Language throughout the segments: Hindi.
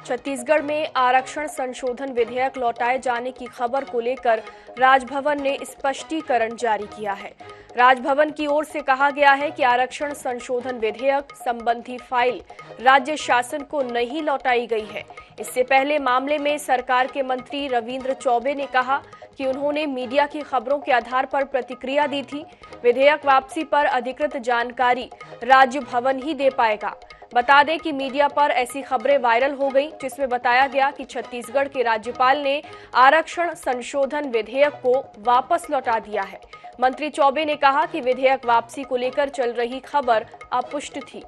छत्तीसगढ़ में आरक्षण संशोधन विधेयक लौटाए जाने की खबर को लेकर राजभवन ने स्पष्टीकरण जारी किया है। राजभवन की ओर से कहा गया है कि आरक्षण संशोधन विधेयक संबंधी फाइल राज्य शासन को नहीं लौटाई गई है। इससे पहले मामले में सरकार के मंत्री रविंद्र चौबे ने कहा कि उन्होंने मीडिया की खबरों के आधार पर प्रतिक्रिया दी थी। विधेयक वापसी पर अधिकृत जानकारी राज्य भवन ही दे पाएगा। बता दें कि मीडिया पर ऐसी खबरें वायरल हो गई जिसमें बताया गया कि छत्तीसगढ़ के राज्यपाल ने आरक्षण संशोधन विधेयक को वापस लौटा दिया है। मंत्री चौबे ने कहा कि विधेयक वापसी को लेकर चल रही खबर अपुष्ट थी।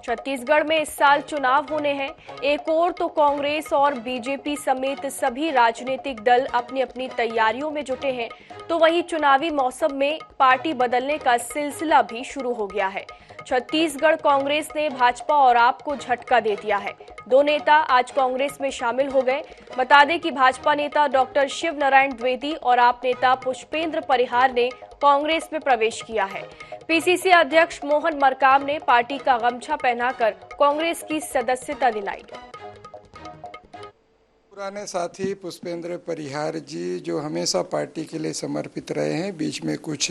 छत्तीसगढ़ में इस साल चुनाव होने हैं। एक ओर तो कांग्रेस और बीजेपी समेत सभी राजनीतिक दल अपनी अपनी तैयारियों में जुटे हैं, तो वहीं चुनावी मौसम में पार्टी बदलने का सिलसिला भी शुरू हो गया है। छत्तीसगढ़ कांग्रेस ने भाजपा और आप को झटका दे दिया है। दो नेता आज कांग्रेस में शामिल हो गए। बता दें कि भाजपा नेता डॉक्टर शिव नारायण द्विवेदी और आप नेता पुष्पेंद्र परिहार ने कांग्रेस में प्रवेश किया है। पीसीसी अध्यक्ष मोहन मरकाम ने पार्टी का गमछा पहनाकर कांग्रेस की सदस्यता दिलाई। पुराने साथी पुष्पेंद्र परिहार जी जो हमेशा पार्टी के लिए समर्पित रहे हैं, बीच में कुछ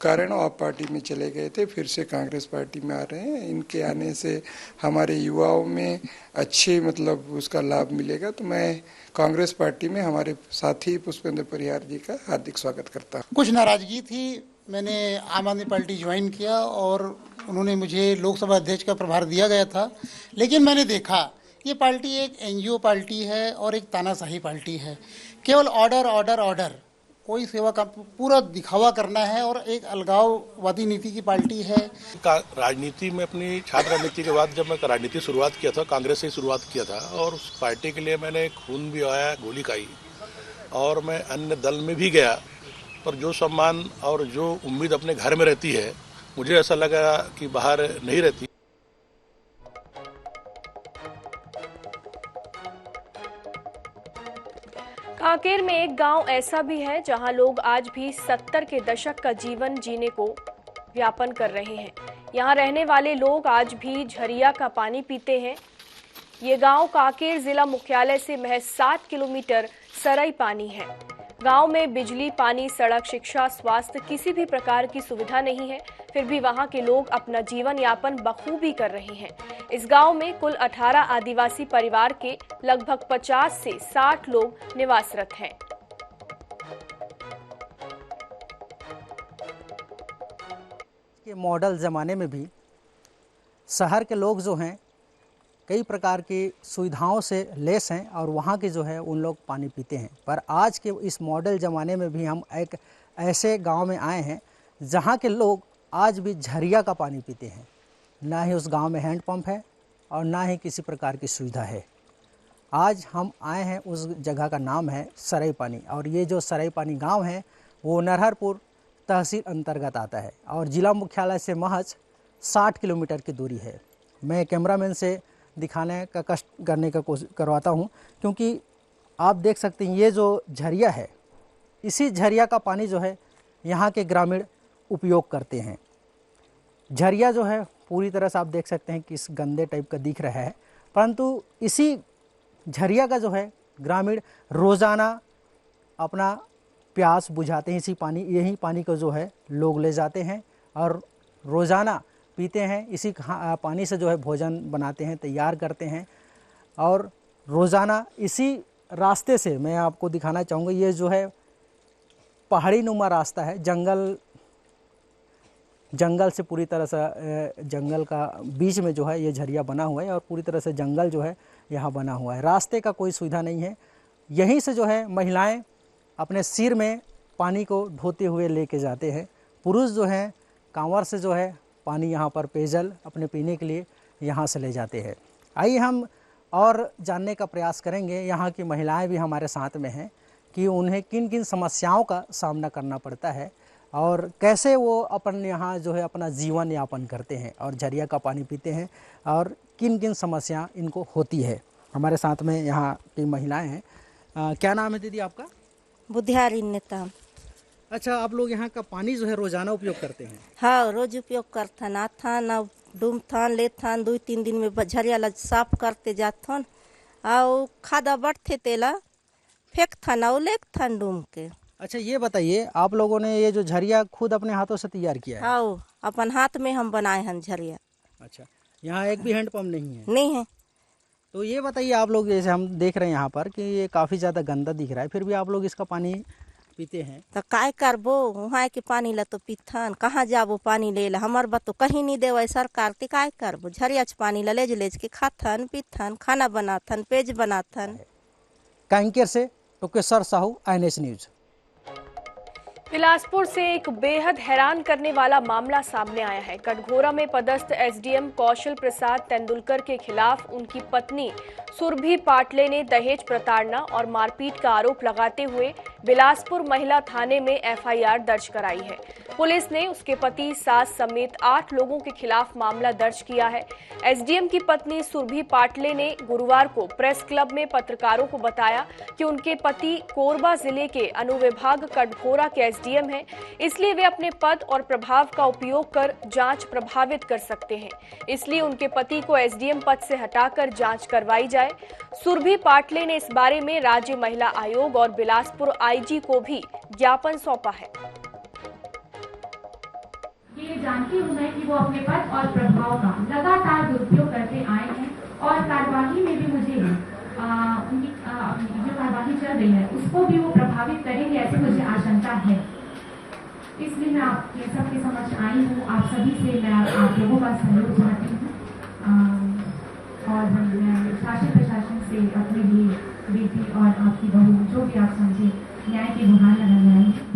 कारणों आप पार्टी में चले गए थे, फिर से कांग्रेस पार्टी में आ रहे हैं। इनके आने से हमारे युवाओं में अच्छे उसका लाभ मिलेगा, तो मैं कांग्रेस पार्टी में हमारे साथी पुष्पेंद्र परिहार जी का हार्दिक स्वागत करता हूँ। कुछ नाराजगी थी, मैंने आम आदमी पार्टी ज्वाइन किया और उन्होंने मुझे लोकसभा अध्यक्ष का प्रभार दिया गया था, लेकिन मैंने देखा ये पार्टी एक एनजीओ पार्टी है और एक तानाशाही पार्टी है। केवल ऑर्डर ऑर्डर ऑर्डर, कोई सेवा का पूरा दिखावा करना है और एक अलगाववादी नीति की पार्टी है। राजनीति में अपनी छात्र राजनीति के बाद जब मैं राजनीति शुरुआत किया था, कांग्रेस से शुरुआत किया था और उस पार्टी के लिए मैंने खून भी आया, गोली खाई और मैं अन्य दल में भी गया, पर जो सम्मान और जो उम्मीद अपने घर में रहती है, मुझे ऐसा लगा कि बाहर नहीं रहती। कांकेर में एक गांव ऐसा भी है जहां लोग आज भी 70 के दशक का जीवन जीने को व्यापन कर रहे हैं। यहां रहने वाले लोग आज भी झरिया का पानी पीते हैं। ये गांव कांकेर जिला मुख्यालय से महज 7 किलोमीटर सरई पानी है। गांव में बिजली, पानी, सड़क, शिक्षा, स्वास्थ्य किसी भी प्रकार की सुविधा नहीं है, फिर भी वहां के लोग अपना जीवन यापन बखूबी कर रहे हैं। इस गांव में कुल 18 आदिवासी परिवार के लगभग 50 से 60 लोग निवासरत हैं। के मॉडल ज़माने में भी शहर के लोग जो हैं कई प्रकार की सुविधाओं से लेस हैं और वहाँ के जो है उन लोग पानी पीते हैं, पर आज के इस मॉडल ज़माने में भी हम एक ऐसे गांव में आए हैं जहाँ के लोग आज भी झरिया का पानी पीते हैं। ना ही उस गांव में हैंडपंप है और ना ही किसी प्रकार की सुविधा है। आज हम आए हैं, उस जगह का नाम है सरई पानी और ये जो सरई पानी गांव है वो नरहरपुर तहसील अंतर्गत आता है और ज़िला मुख्यालय से महज 60 किलोमीटर की दूरी है। मैं कैमरामैन से दिखाने का कष्ट करने का कोशिश करवाता हूँ, क्योंकि आप देख सकते हैं ये जो झरिया है, इसी झरिया का पानी जो है यहाँ के ग्रामीण उपयोग करते हैं। झरिया जो है पूरी तरह से आप देख सकते हैं कि इस गंदे टाइप का दिख रहा है, परंतु इसी झरिया का जो है ग्रामीण रोज़ाना अपना प्यास बुझाते हैं। यही पानी को जो है लोग ले जाते हैं और रोज़ाना पीते हैं। इसी पानी से जो है भोजन बनाते हैं, तैयार करते हैं और रोज़ाना इसी रास्ते से मैं आपको दिखाना चाहूँगा। ये जो है पहाड़ी नुमा रास्ता है, जंगल से पूरी तरह से जंगल का बीच में जो है ये झरिया बना हुआ है और पूरी तरह से जंगल जो है यहाँ बना हुआ है। रास्ते का कोई सुविधा नहीं है। यहीं से जो है महिलाएं अपने सिर में पानी को धोते हुए लेके जाते हैं। पुरुष जो हैं कांवर से जो है पानी यहाँ पर पेयजल अपने पीने के लिए यहाँ से ले जाते हैं। आइए हम और जानने का प्रयास करेंगे, यहाँ की महिलाएं भी हमारे साथ में हैं, कि उन्हें किन किन समस्याओं का सामना करना पड़ता है और कैसे वो अपन यहाँ जो है अपना जीवन यापन करते हैं और झरिया का पानी पीते हैं और किन किन समस्या इनको होती है। हमारे साथ में यहाँ की महिलाएं हैं। क्या नाम है दीदी आपका? बुद्धियारी नेता। अच्छा, आप लोग यहाँ का पानी जो है रोजाना उपयोग करते हैं? हाँ, रोज उपयोग करथन, आथन और डूमथन लेथन, 2-3 दिन में झरिया ला साफ करते जाथन और खादा बढ़ते तेला फेंकथन और लेथन डूम के। अच्छा, ये बताइए, आप लोगों ने ये जो झरिया खुद अपने हाथों से तैयार किया है? हाँ, अपन हाथ में हम बनाए हैं झरिया। अच्छा, यहाँ एक भी हैंडपंप नहीं है? नहीं है। तो ये बताइए, आप लोग जैसे हम देख रहे हैं यहाँ पर कि ये काफ़ी ज़्यादा गंदा दिख रहा है, फिर भी आप लोग इसका पानी पीते हैं? तो काय करबो, वहाँ के पानी ला तो पीथन, कहाँ जाबो पानी ले ला, हमार बात तो कहीं नहीं देवे सरकार, ते काय करबो, झरिया पानी ला लेज के खाथन पीथन, खाना बनाथन, पेज बनाथन। कांकेर से टोकेश्वर साहू, INH न्यूज। बिलासपुर से एक बेहद हैरान करने वाला मामला सामने आया है। कटघोरा में पदस्थ SDM कौशल प्रसाद तेंदुलकर के खिलाफ उनकी पत्नी सुरभि पाटले ने दहेज प्रताड़ना और मारपीट का आरोप लगाते हुए बिलासपुर महिला थाने में FIR दर्ज कराई है। पुलिस ने उसके पति, सास समेत 8 लोगों के खिलाफ मामला दर्ज किया है। SDM की पत्नी सुरभि पाटले ने गुरुवार को प्रेस क्लब में पत्रकारों को बताया कि उनके पति कोरबा जिले के अनुविभाग कटघोरा के SDM हैं, इसलिए वे अपने पद और प्रभाव का उपयोग कर जांच प्रभावित कर सकते हैं। इसलिए उनके पति को SDM पद से हटाकर जांच करवाई जाए। सुरभि पाटले ने इस बारे में राज्य महिला आयोग और बिलासपुर IG को भी ज्ञापन सौंपा है। ये जानती हूँ मैं कि वो अपने पद और प्रभाव का लगातार दुरुपयोग करते आए हैं और कार्यवाही में भी मुझे उनकी जो कार्यवाही चल रही है उसको भी वो प्रभावित करेंगे, ऐसे मुझे आशंका है। इसलिए मैं आपके सबके समक्ष आई हूँ। आप सभी से मैं आप लोगों का सहयोग चाहती हूँ और मैं शासन प्रशासन से अपने लिए बेटी और आपकी बहू जो भी आप समझे न्याय की गुहार लगाने आई हूँ।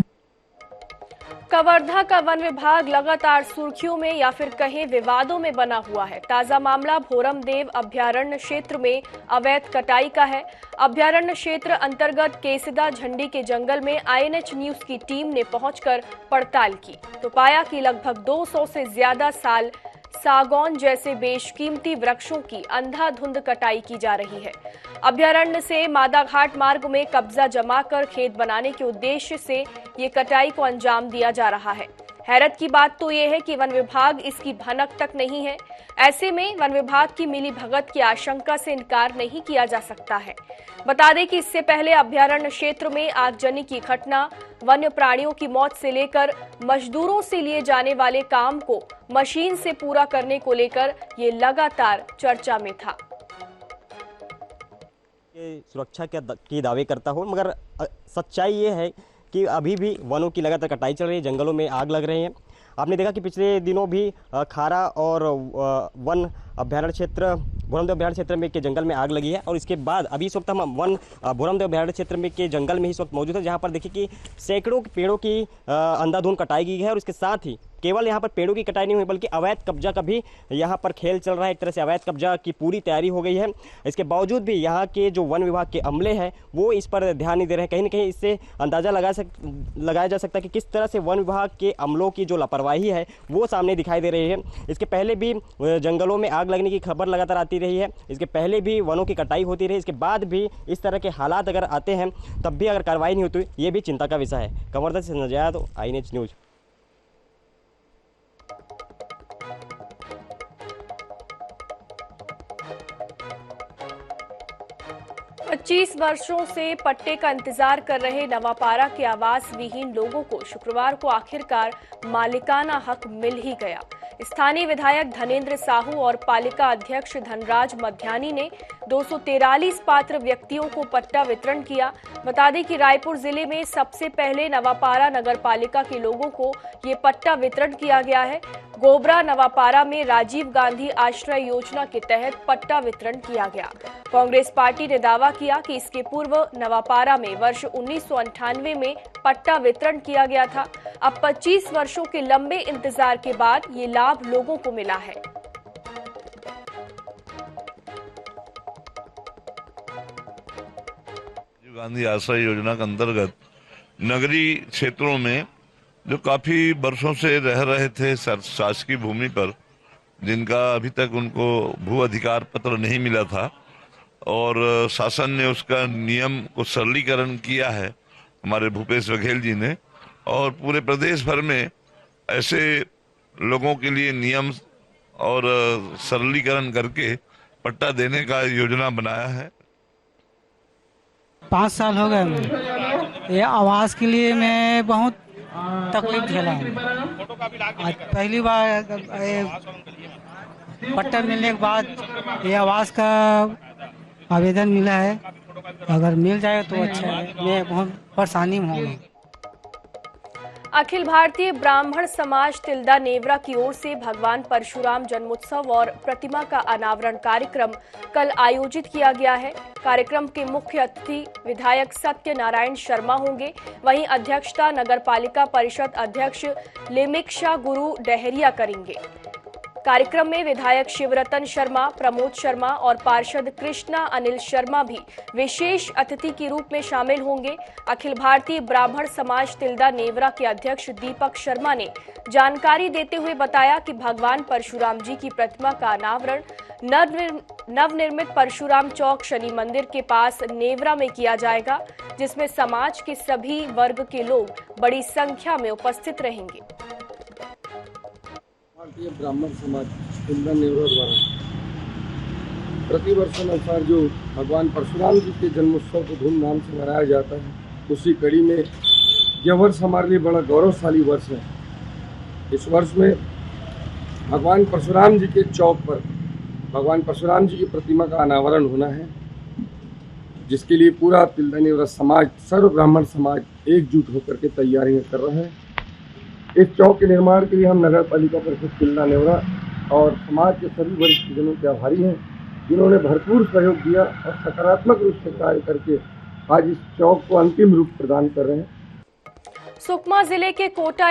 कवर्धा का वन विभाग लगातार सुर्खियों में या फिर कहीं विवादों में बना हुआ है। ताजा मामला भोरमदेव अभयारण्य क्षेत्र में अवैध कटाई का है। अभयारण्य क्षेत्र अंतर्गत केसिदा झंडी के जंगल में INH न्यूज की टीम ने पहुंचकर पड़ताल की तो पाया कि लगभग 200 से ज्यादा साल सागौन जैसे बेशकीमती वृक्षों की अंधाधुंध कटाई की जा रही है। अभयारण्य से मादाघाट मार्ग में कब्जा जमाकर खेत बनाने के उद्देश्य से ये कटाई को अंजाम दिया जा रहा है। हैरत की बात तो ये है कि वन विभाग इसकी भनक तक नहीं है। ऐसे में वन विभाग की मिलीभगत की आशंका से इनकार नहीं किया जा सकता है। बता दें कि इससे पहले अभयारण्य क्षेत्र में आगजनी की घटना, वन्य प्राणियों की मौत से लेकर मजदूरों से लिए जाने वाले काम को मशीन से पूरा करने को लेकर ये लगातार चर्चा में था। सुरक्षा के दावे करता हूँ, मगर सच्चाई ये है कि अभी भी वनों की लगातार कटाई चल रही है, जंगलों में आग लग रही है। आपने देखा कि पिछले दिनों भी खारा और वन अभयारण्य क्षेत्र भोरमदेव अभयारण्य क्षेत्र में के जंगल में आग लगी है और इसके बाद अभी इस वक्त हम भोरमदेव अभयारण्य क्षेत्र में के जंगल में ही इस वक्त मौजूद है, जहाँ पर देखिए कि सैकड़ों पेड़ों की अंधाधुंध कटाई की है और इसके साथ ही केवल यहाँ पर पेड़ों की कटाई नहीं हुई बल्कि अवैध कब्जा का भी यहाँ पर खेल चल रहा है। एक तरह से अवैध कब्जा की पूरी तैयारी हो गई है। इसके बावजूद भी यहाँ के जो वन विभाग के अमले हैं वो इस पर ध्यान नहीं दे रहे हैं। कहीं ना कहीं इससे अंदाजा लगाया जा सकता है कि किस तरह से वन विभाग के अमलों की जो लापरवाही है वो सामने दिखाई दे रही है। इसके पहले भी जंगलों में आग लगने की खबर लगातार आती रही है, इसके पहले भी वनों की कटाई होती रही, इसके बाद भी इस तरह के हालात अगर आते हैं तब भी अगर कार्रवाई नहीं होती, ये भी चिंता का विषय है। कवर्धा से नजाया तो INH न्यूज। 25 वर्षों से पट्टे का इंतजार कर रहे नवापारा के आवास विहीन लोगों को शुक्रवार को आखिरकार मालिकाना हक मिल ही गया। स्थानीय विधायक धनेंद्र साहू और पालिका अध्यक्ष धनराज मध्यानी ने 243 पात्र व्यक्तियों को पट्टा वितरण किया। बता दें कि रायपुर जिले में सबसे पहले नवापारा नगर पालिका के लोगों को ये पट्टा वितरण किया गया है। गोबरा नवापारा में राजीव गांधी आश्रय योजना के तहत पट्टा वितरण किया गया। कांग्रेस पार्टी ने दावा किया कि इसके पूर्व नवापारा में वर्ष 1998 में पट्टा वितरण किया गया था। अब 25 वर्षों के लंबे इंतजार के बाद ये लाभ लोगों को मिला है। राजीव गांधी आश्रय योजना के अंतर्गत नगरीय क्षेत्रों में जो काफी वर्षों से रह रहे थे शासकीय भूमि पर, जिनका अभी तक उनको भू अधिकार पत्र नहीं मिला था और शासन ने उसका नियम को सरलीकरण किया है हमारे भूपेश बघेल जी ने, और पूरे प्रदेश भर में ऐसे लोगों के लिए नियम और सरलीकरण करके पट्टा देने का योजना बनाया है। 5 साल हो गए मुझे। ये आवास के लिए मैं बहुत तकलीफ झेला हूँ। आज पहली बार पट्टा मिलने के बाद ये आवास का आवेदन मिला है। अगर मिल जाए तो अच्छा है। मैं बहुत परेशानी में हूँ। अखिल भारतीय ब्राह्मण समाज तिल्दा नेवरा की ओर से भगवान परशुराम जन्मोत्सव और प्रतिमा का अनावरण कार्यक्रम कल आयोजित किया गया है। कार्यक्रम के मुख्य अतिथि विधायक सत्यनारायण शर्मा होंगे। वहीं अध्यक्षता नगरपालिका परिषद अध्यक्ष लेमिक्षा गुरु डहरिया करेंगे। कार्यक्रम में विधायक शिवरतन शर्मा, प्रमोद शर्मा और पार्षद कृष्णा अनिल शर्मा भी विशेष अतिथि के रूप में शामिल होंगे। अखिल भारतीय ब्राह्मण समाज तिल्दा नेवरा के अध्यक्ष दीपक शर्मा ने जानकारी देते हुए बताया कि भगवान परशुराम जी की प्रतिमा का अनावरण नवनिर्मित परशुराम चौक शनि मंदिर के पास नेवरा में किया जाएगा, जिसमें समाज के सभी वर्ग के लोग बड़ी संख्या में उपस्थित रहेंगे। भारतीय ब्राह्मण समाज तिल्दा नेवरा द्वारा प्रतिवर्ष अनुसार जो भगवान परशुराम जी के जन्मोत्सव को धूमधाम से मनाया जाता है, उसी कड़ी में यह वर्ष हमारे लिए बड़ा गौरवशाली वर्ष है। इस वर्ष में भगवान परशुराम जी के चौक पर भगवान परशुराम जी की प्रतिमा का अनावरण होना है, जिसके लिए पूरा तिल्दा नेवरा समाज, सर्व ब्राह्मण समाज एकजुट होकर के तैयारियां कर रहे हैं। इस चौक के निर्माण के लिए हम नगर पालिका परिषद तिल्दा नेवरा और समाज के सभी वरिष्ठ जनों के आभारी हैं, जिन्होंने भरपूर सहयोग दिया और सकारात्मक रूप से कार्य करके आज इस चौक को अंतिम रूप प्रदान कर रहे हैं। सुकमा जिले के कोंटा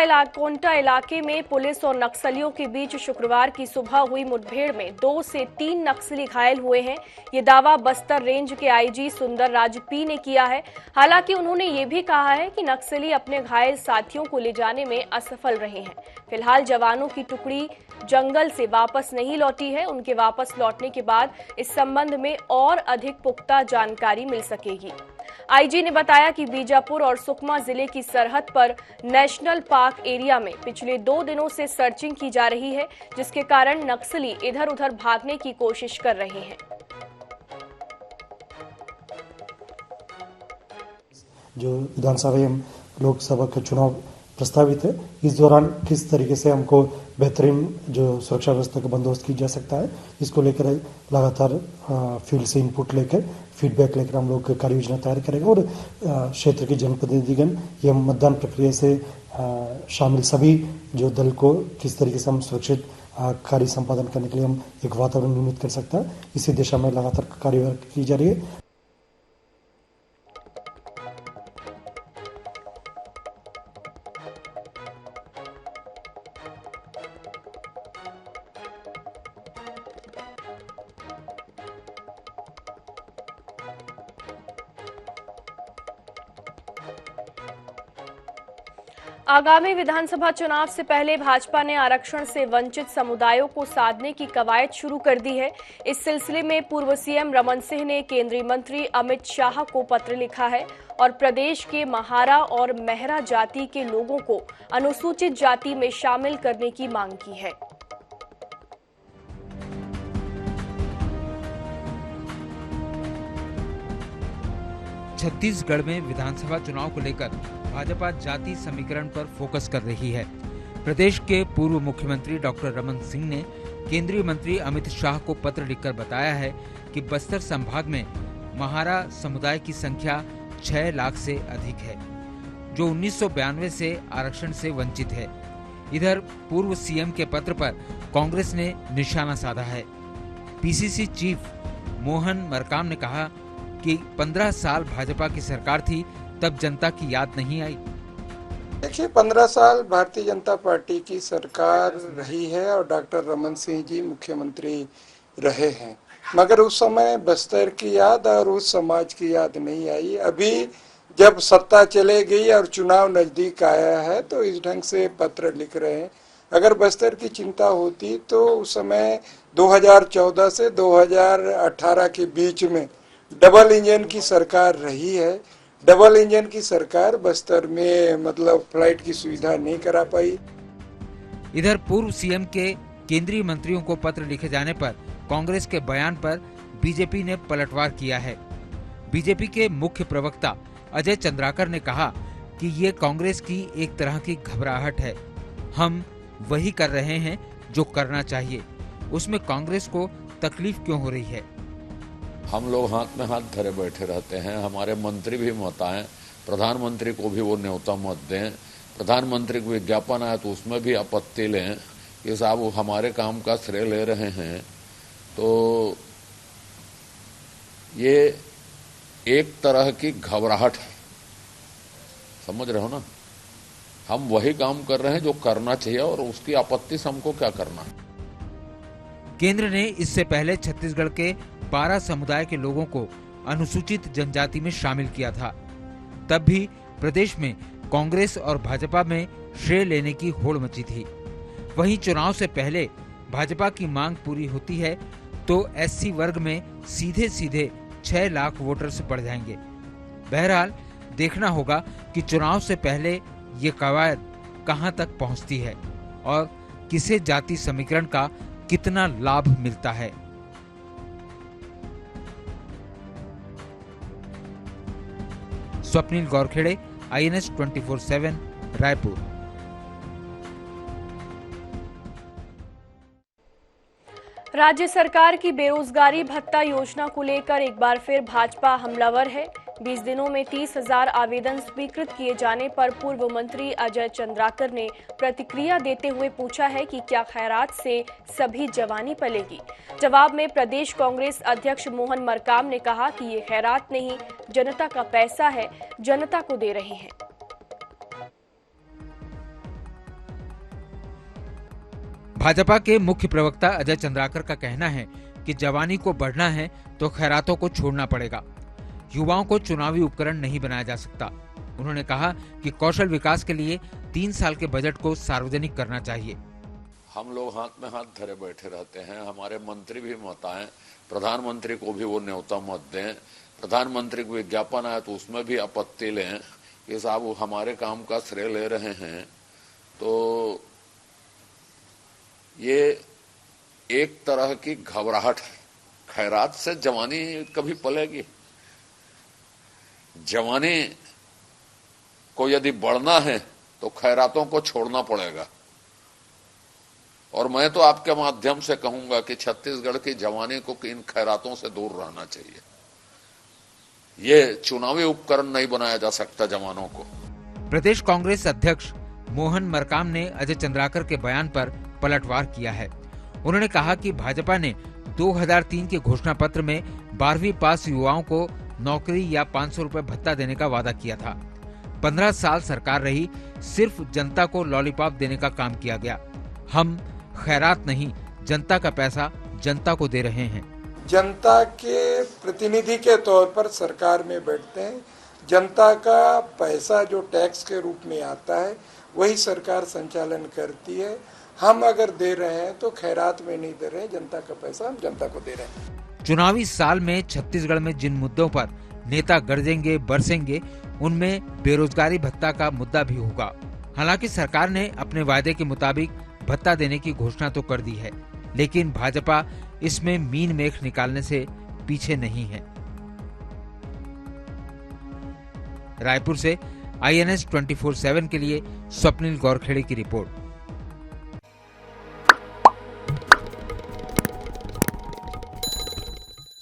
इलाके में पुलिस और नक्सलियों के बीच शुक्रवार की सुबह हुई मुठभेड़ में 2 से 3 नक्सली घायल हुए हैं। ये दावा बस्तर रेंज के आईजी सुंदर राज पी ने किया है। हालांकि उन्होंने ये भी कहा है कि नक्सली अपने घायल साथियों को ले जाने में असफल रहे हैं। फिलहाल जवानों की टुकड़ी जंगल से वापस नहीं लौटी है। उनके वापस लौटने के बाद इस संबंध में और अधिक पुख्ता जानकारी मिल सकेगी। आईजी ने बताया कि बीजापुर और सुकमा जिले की सरहद पर नेशनल पार्क एरिया में पिछले 2 दिनों से सर्चिंग की जा रही है, जिसके कारण नक्सली इधर उधर भागने की कोशिश कर रहे हैं। जो विधानसभा एवं लोकसभा के चुनाव प्रस्तावित है, इस दौरान किस तरीके से हमको बेहतरीन जो सुरक्षा व्यवस्था का बंदोबस्त की जा सकता है, इसको लेकर लगातार फील्ड से इनपुट लेकर फीडबैक लेकर हम लोग कार्य योजना तैयार करेंगे और क्षेत्र के जनप्रतिनिधिगण या मतदान प्रक्रिया से शामिल सभी जो दल को किस तरीके से हम सुरक्षित कार्य संपादन करने के लिए हम एक वातावरण निर्मित कर सकता है, इसी दिशा में लगातार कार्यवाही की जा रही है। आगामी विधानसभा चुनाव से पहले भाजपा ने आरक्षण से वंचित समुदायों को साधने की कवायद शुरू कर दी है। इस सिलसिले में पूर्व सीएम रमन सिंह ने केंद्रीय मंत्री अमित शाह को पत्र लिखा है और प्रदेश के महारा और मेहरा जाति के लोगों को अनुसूचित जाति में शामिल करने की मांग की है। छत्तीसगढ़ में विधानसभा चुनाव को लेकर भाजपा जाति समीकरण पर फोकस कर रही है। प्रदेश के पूर्व मुख्यमंत्री डॉक्टर रमन सिंह ने केंद्रीय मंत्री अमित शाह को पत्र लिखकर बताया है कि बस्तर संभाग में महारा समुदाय की संख्या 6 लाख से अधिक है, जो 1992 से आरक्षण से वंचित है। इधर पूर्व सीएम के पत्र पर कांग्रेस ने निशाना साधा है। पीसीसी चीफ मोहन मरकाम ने कहा कि 15 साल भाजपा की सरकार थी, तब जनता की याद नहीं आई। देखिए, 15 साल भारतीय जनता पार्टी की सरकार रही है और डॉक्टर रमन सिंह जी मुख्यमंत्री रहे हैं, मगर उस समय बस्तर की याद और उस समाज की याद नहीं आई। अभी जब सत्ता चले गई और चुनाव नजदीक आया है तो इस ढंग से पत्र लिख रहे हैं। अगर बस्तर की चिंता होती तो उस समय 2014 से 2018 के बीच में डबल इंजन की सरकार रही है। डबल इंजन की सरकार बस्तर में मतलब फ्लाइट की सुविधा नहीं करा पाई। इधर पूर्व सीएम के केंद्रीय मंत्रियों को पत्र लिखे जाने पर कांग्रेस के बयान पर बीजेपी ने पलटवार किया है। बीजेपी के मुख्य प्रवक्ता अजय चंद्राकर ने कहा कि ये कांग्रेस की एक तरह की घबराहट है। हम वही कर रहे हैं जो करना चाहिए, उसमें कांग्रेस को तकलीफ क्यों हो रही है? हम लोग हाथ में हाथ धरे बैठे रहते हैं। हमारे मंत्री भी मत आए, प्रधानमंत्री को भी वो न्योता मत दें, प्रधानमंत्री को विज्ञापन आया तो उसमें भी आपत्ति लें कि साहब वो हमारे काम का श्रेय ले रहे हैं। तो ये एक तरह की घबराहट है, समझ रहे हो ना। हम वही काम कर रहे हैं जो करना चाहिए और उसकी आपत्ति से हमको क्या करना है। केंद्र ने इससे पहले छत्तीसगढ़ के 12 समुदाय के लोगों को अनुसूचित जनजाति में शामिल किया था। तब भी प्रदेश में कांग्रेस और भाजपा में श्रेय लेने की होड़ मची थी। वहीं चुनाव से पहले भाजपा की मांग पूरी होती है तो एससी वर्ग में सीधे सीधे 6 लाख वोटर्स बढ़ जाएंगे। बहरहाल देखना होगा कि चुनाव से पहले ये कवायद कहां तक पहुंचती है और किसे जाति समीकरण का कितना लाभ मिलता है। स्वप्निल गौरखेड़े, INS 24/7, रायपुर। राज्य सरकार की बेरोजगारी भत्ता योजना को लेकर एक बार फिर भाजपा हमलावर है। 20 दिनों में 30,000 आवेदन स्वीकृत किए जाने पर पूर्व मंत्री अजय चंद्राकर ने प्रतिक्रिया देते हुए पूछा है कि क्या खैरात से सभी जवानी पलेगी। जवाब में प्रदेश कांग्रेस अध्यक्ष मोहन मरकाम ने कहा कि ये खैरात नहीं, जनता का पैसा है, जनता को दे रहे हैं। भाजपा के मुख्य प्रवक्ता अजय चंद्राकर का कहना है कि जवानी को बढ़ना है तो खैरातों को छोड़ना पड़ेगा। युवाओं को चुनावी उपकरण नहीं बनाया जा सकता। उन्होंने कहा कि कौशल विकास के लिए 3 साल के बजट को सार्वजनिक करना चाहिए। हम लोग हाथ में हाथ धरे बैठे रहते हैं। हमारे मंत्री भी मत आए, प्रधानमंत्री को भी वो न्योता मत दें, प्रधानमंत्री को विज्ञापन आया तो उसमें भी आपत्ति लें कि साहब वो हमारे काम का श्रेय ले रहे हैं। तो ये एक तरह की घबराहट है। खैरात से जवानी कभी पलेगी? जवानी को यदि बढ़ना है तो खैरातों को छोड़ना पड़ेगा। और मैं तो आपके माध्यम से कहूंगा कि छत्तीसगढ़ की जवानी को इन खैरातों से दूर रहना चाहिए। ये चुनावी उपकरण नहीं बनाया जा सकता जवानों को। प्रदेश कांग्रेस अध्यक्ष मोहन मरकाम ने अजय चंद्राकर के बयान पर पलटवार किया है। उन्होंने कहा कि भाजपा ने 2003 के घोषणा पत्र में 12वीं पास युवाओं को नौकरी या 500 रुपए भत्ता देने का वादा किया था। 15 साल सरकार रही, सिर्फ जनता को लॉलीपॉप देने का काम किया गया। हम खैरात नहीं, जनता का पैसा जनता को दे रहे हैं। जनता के प्रतिनिधि के तौर पर सरकार में बैठते हैं। जनता का पैसा जो टैक्स के रूप में आता है वही सरकार संचालन करती है। हम अगर दे रहे हैं तो खैरात में नहीं दे रहे हैं, जनता का पैसा हम जनता को दे रहे हैं। चुनावी साल में छत्तीसगढ़ में जिन मुद्दों पर नेता गरजेंगे बरसेंगे उनमें बेरोजगारी भत्ता का मुद्दा भी होगा। हालांकि सरकार ने अपने वायदे के मुताबिक भत्ता देने की घोषणा तो कर दी है, लेकिन भाजपा इसमें मीन मेख निकालने से पीछे नहीं है। रायपुर से INS 24/7 के लिए स्वप्निल गौरखेड़े की रिपोर्ट।